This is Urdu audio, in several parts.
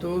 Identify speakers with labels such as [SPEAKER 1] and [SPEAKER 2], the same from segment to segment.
[SPEAKER 1] 2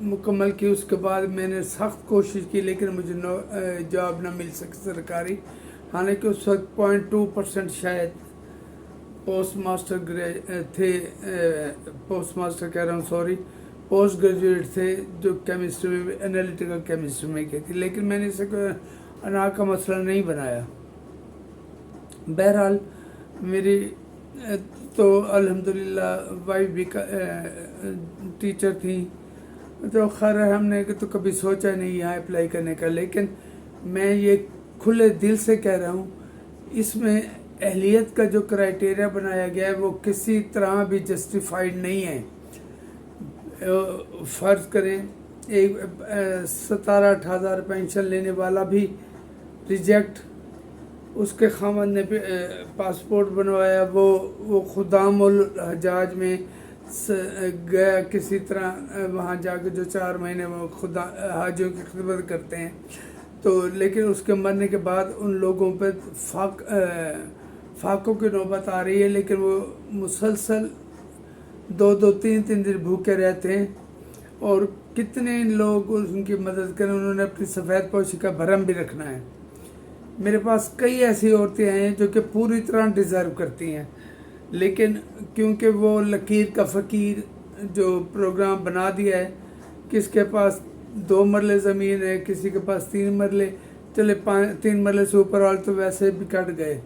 [SPEAKER 1] مکمل کی. اس کے بعد میں نے سخت کوشش کی لیکن مجھے جاب نہ مل سکی سرکاری، حالانکہ اس وقت 0.2% شاید پوسٹ ماسٹر تھے، پوسٹ ماسٹر کہہ رہا ہوں سوری، پوسٹ گریجویٹ تھے جو کیمسٹری میں انالیٹیکل کیمسٹری میں کی تھی، لیکن میں نے اسے کوئی انا کا مسئلہ نہیں بنایا. بہرحال میری تو الحمدللہ وائف بھی ٹیچر تھیں، تو خیر ہم نے تو کبھی سوچا نہیں یہاں اپلائی کرنے کا. لیکن میں یہ کھلے دل سے کہہ رہا ہوں، اس میں اہلیت کا جو کرائیٹیریا بنایا گیا ہے وہ کسی طرح بھی جسٹیفائڈ نہیں ہے. فرض کریں ایک 17-18 پینشن لینے والا بھی ریجیکٹ، اس کے خاوند نے پاسپورٹ بنوایا، وہ خدام الحجاج میں گیا کسی طرح، وہاں جا کے جو 4 مہینے وہ حاجیوں کی خدمت کرتے ہیں، تو لیکن اس کے مرنے کے بعد ان لوگوں پہ فاقوں کی نوبت آ رہی ہے، لیکن وہ مسلسل 2-3 دن بھوکے رہتے ہیں. اور کتنے لوگ ان کی مدد کریں، انہوں نے اپنی سفید پوشی کا بھرم بھی رکھنا ہے. میرے پاس کئی ایسی عورتیں ہیں جو کہ پوری طرح ڈیزرو کرتی ہیں، لیکن کیونکہ وہ لکیر کا فقیر جو پروگرام بنا دیا ہے، کس کے پاس 2 مرلے زمین ہے، کسی کے پاس 3 مرلے، چلے 3 مرلے سے اوپر والے تو ویسے بھی کٹ گئے،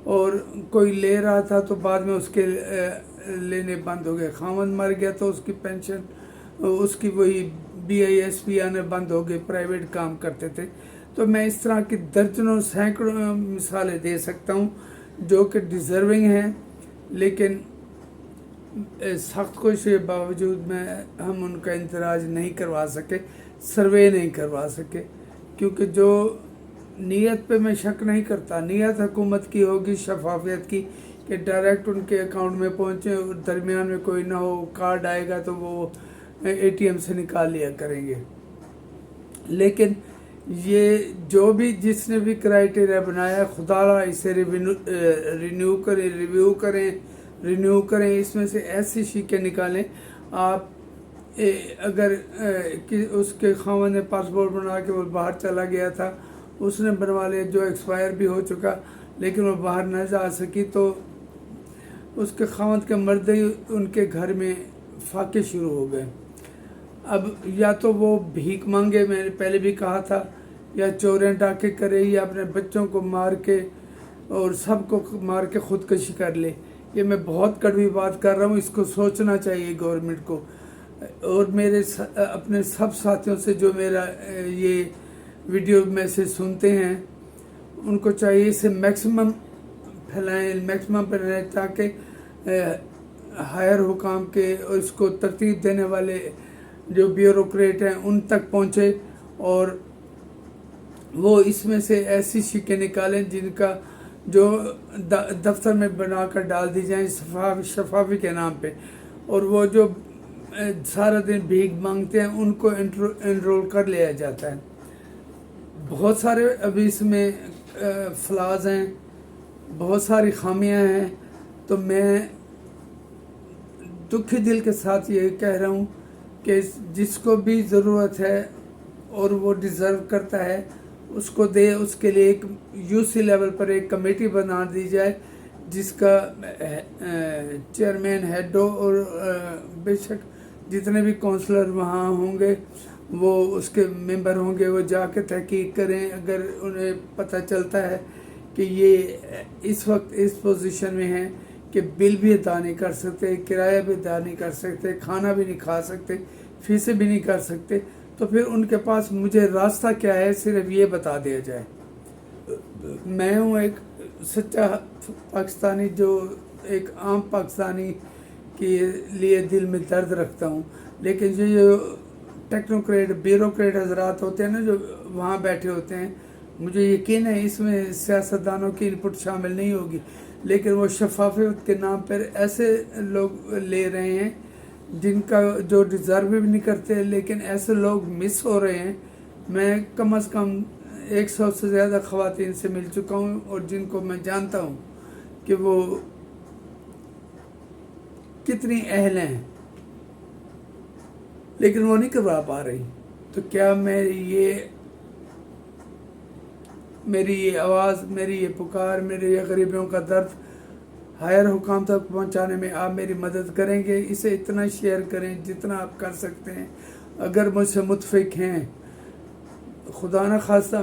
[SPEAKER 1] اور کوئی لے رہا تھا تو بعد میں اس کے لینے بند ہو گئے. خاوند مر گیا تو اس کی پینشن، اس کی وہی BISP آنے بند ہو گئے، پرائیویٹ کام کرتے تھے. تو میں اس طرح کی درجنوں سینکڑوں مثالیں دے سکتا ہوں جو کہ ڈیزرونگ ہیں، لیکن سخت کوشش کے باوجود میں ہم ان کا اندراج نہیں کروا سکے، سروے نہیں کروا سکے. کیونکہ جو نیت پہ میں شک نہیں کرتا، نیت حکومت کی ہوگی شفافیت کی کہ ڈائریکٹ ان کے اکاؤنٹ میں پہنچے، درمیان میں کوئی نہ ہو، کارڈ آئے گا تو وہ ATM سے نکال لیا کریں گے. لیکن یہ جو بھی جس نے بھی کرائیٹیریا بنایا، خدا را اسے ریویو کریں، اس میں سے ایسی شیکیں نکالیں. آپ اگر اس کے خاوند نے پاسپورٹ بنا کے وہ باہر چلا گیا تھا، اس نے بنوا لیا جو ایکسپائر بھی ہو چکا، لیکن وہ باہر نہ جا سکی، تو اس کے خاوند کے مرد ہی ان کے گھر میں فاقے شروع ہو گئے. اب یا تو وہ بھیک مانگے، میں نے پہلے بھی کہا تھا، یا چوریں ڈاکے کرے، یا اپنے بچوں کو مار کے اور سب کو مار کے خودکشی کر لے. یہ میں بہت کڑوی بات کر رہا ہوں، اس کو سوچنا چاہیے گورنمنٹ کو. اور میرے اپنے سب ساتھیوں سے جو میرا یہ ویڈیو میسج سنتے ہیں، ان کو چاہیے اسے میکسیمم پھیلائیں، میکسیمم پر رہیں، تاکہ ہائر حکام کے اور اس کو ترتیب دینے والے جو بیوروکریٹ ہیں ان تک پہنچے، اور وہ اس میں سے ایسی شیکیں نکالیں جن کا جو دفتر میں بنا کر ڈال دی جائیں شفافی کے نام پہ. اور وہ جو سارا دن بھیک مانگتے ہیں ان کو انرول کر لیا جاتا ہے. بہت سارے ابھی اس میں فلاز ہیں، بہت ساری خامیاں ہیں. تو میں دکھی دل کے ساتھ یہ کہہ رہا ہوں کہ جس کو بھی ضرورت ہے اور وہ ڈیزرو کرتا ہے اس کو دے. اس کے لیے ایک UC لیول پر ایک کمیٹی بنا دی جائے جس کا چیئرمین ہیڈ ہو، اور بے شک جتنے بھی کونسلر وہاں ہوں گے وہ اس کے ممبر ہوں گے، وہ جا کے تحقیق کریں. اگر انہیں پتہ چلتا ہے کہ یہ اس وقت اس پوزیشن میں ہیں کہ بل بھی ادا نہیں کر سکتے، کرایہ بھی ادا نہیں کر سکتے، کھانا بھی نہیں کھا سکتے، فیسیں بھی نہیں کر سکتے، تو پھر ان کے پاس مجھے راستہ کیا ہے، صرف یہ بتا دیا جائے. میں ہوں ایک سچا پاکستانی جو ایک عام پاکستانی کے لیے دل میں درد رکھتا ہوں، لیکن جو ٹیکنوکریٹ بیوروکریٹ حضرات ہوتے ہیں نا جو وہاں بیٹھے ہوتے ہیں، مجھے یقین ہے اس میں سیاستدانوں کی انپٹ شامل نہیں ہوگی، لیکن وہ شفافیت کے نام پر ایسے لوگ لے رہے ہیں جن کا جو ڈیزرو بھی نہیں کرتے، لیکن ایسے لوگ مس ہو رہے ہیں. میں کم از کم 100 سے زیادہ خواتین سے مل چکا ہوں اور جن کو میں جانتا ہوں کہ وہ کتنی اہل ہیں. لیکن وہ نہیں کروا پا رہی. تو کیا میری یہ آواز، میری یہ پکار، میرے یہ غریبوں کا درد ہائر حکام تک پہنچانے میں آپ میری مدد کریں گے؟ اسے اتنا شیئر کریں جتنا آپ کر سکتے ہیں. اگر مجھ سے متفق ہیں، خدا نہ خواستہ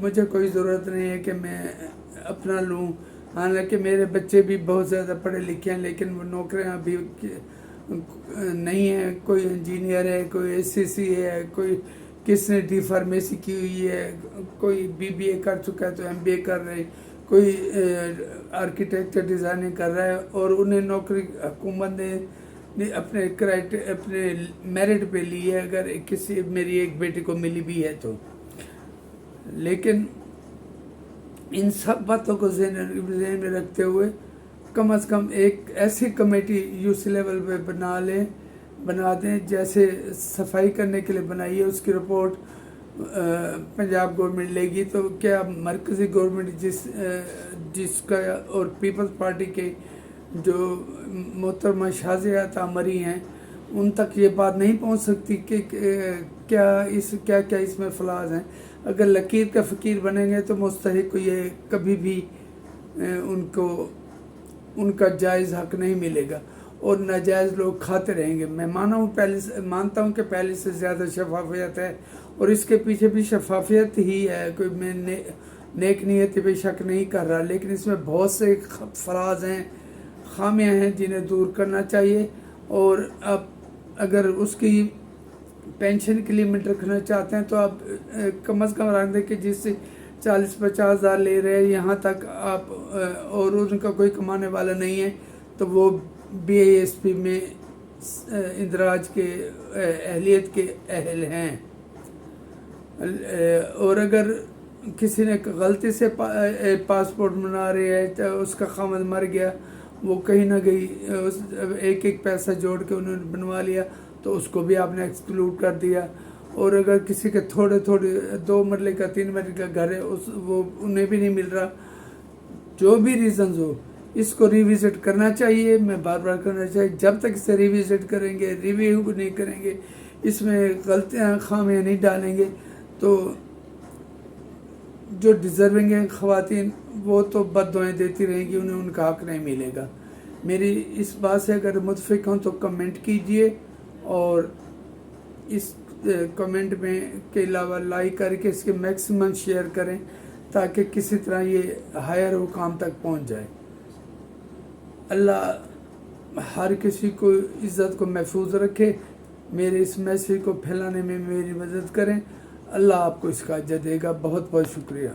[SPEAKER 1] مجھے کوئی ضرورت نہیں ہے کہ میں اپنا لوں، حالانکہ میرے بچے بھی بہت زیادہ پڑھے لکھے ہیں، لیکن وہ نوکریاں ابھی نہیں ہیں. کوئی انجینئر ہے، کوئی SCC ہے، کوئی کس نے ڈی فارمیسی کی ہوئی ہے، کوئی BBA کر چکا ہے تو MBA کر رہے، کوئی آرکیٹیکچر ڈیزائننگ کر رہا ہے، اور انہیں نوکری حکومت نے اپنے میرٹ پہ لی ہے، اگر میری ایک بیٹی کو ملی بھی ہے تو. لیکن ان سب باتوں کو ذہن میں رکھتے ہوئے کم از کم ایک ایسی کمیٹی UC لیول پہ بنا دیں جیسے صفائی کرنے کے لیے بنائی ہے. اس کی رپورٹ پنجاب گورنمنٹ لے گی تو کیا مرکزی گورنمنٹ جس کا اور پیپلز پارٹی کے جو محترمہ شازیہ عامری ہیں ان تک یہ بات نہیں پہنچ سکتی کہ کیا اس میں فلاز ہیں؟ اگر لکیر کا فقیر بنیں گے تو مستحق کو یہ کبھی بھی ان کا جائز حق نہیں ملے گا، اور ناجائز لوگ کھاتے رہیں گے. میں مانتا ہوں کہ پہلے سے زیادہ شفافیت ہے، اور اس کے پیچھے بھی شفافیت ہی ہے. کوئی میں نیک نیتی پہ شک نہیں کر رہا، لیکن اس میں بہت سے فراز ہیں، خامیاں ہیں جنہیں دور کرنا چاہیے. اور اب اگر اس کی پینشن کی لیمٹ رکھنا چاہتے ہیں تو آپ کم از کم رکھ دیں کہ جس سے 40-50 ہزار لے رہے ہیں یہاں تک آپ، اور ان کا کوئی کمانے والا نہیں ہے تو وہ BISP میں اندراج کے اہلیت کے اہل ہیں. اور اگر کسی نے غلطی سے پاسپورٹ بنا رہے ہے تو اس کا خامد مر گیا، وہ کہیں نہ کہیں ایک پیسہ جوڑ کے انہوں نے بنوا لیا تو اس کو بھی آپ نے ایکسکلوڈ کر دیا. اور اگر کسی کے تھوڑے 2 مرلے کا 3 مرلے کا گھر ہے وہ انہیں بھی نہیں مل رہا. جو بھی ریزنز ہو اس کو ریویزٹ کرنا چاہیے. میں بار کرنا چاہیے، جب تک اسے ریویزٹ کریں گے، ریویو نہیں کریں گے، اس میں غلطیاں خامیاں نہیں ڈالیں گے تو جو ڈیزرونگ ہیں خواتین وہ تو بد دعائیں دیتی رہیں گی، انہیں ان کا حق نہیں ملے گا. میری اس بات سے اگر متفق ہوں تو کمنٹ کیجئے، اور اس کمنٹ میں کے علاوہ لائک کر کے اس کے میکسیمم شیئر کریں تاکہ کسی طرح یہ ہائر حکام تک پہنچ جائے. اللہ ہر کسی کو عزت کو محفوظ رکھے. میرے اس میسیج کو پھیلانے میں میری مدد کریں. اللہ آپ کو اس کا اجر دے گا. بہت بہت شکریہ.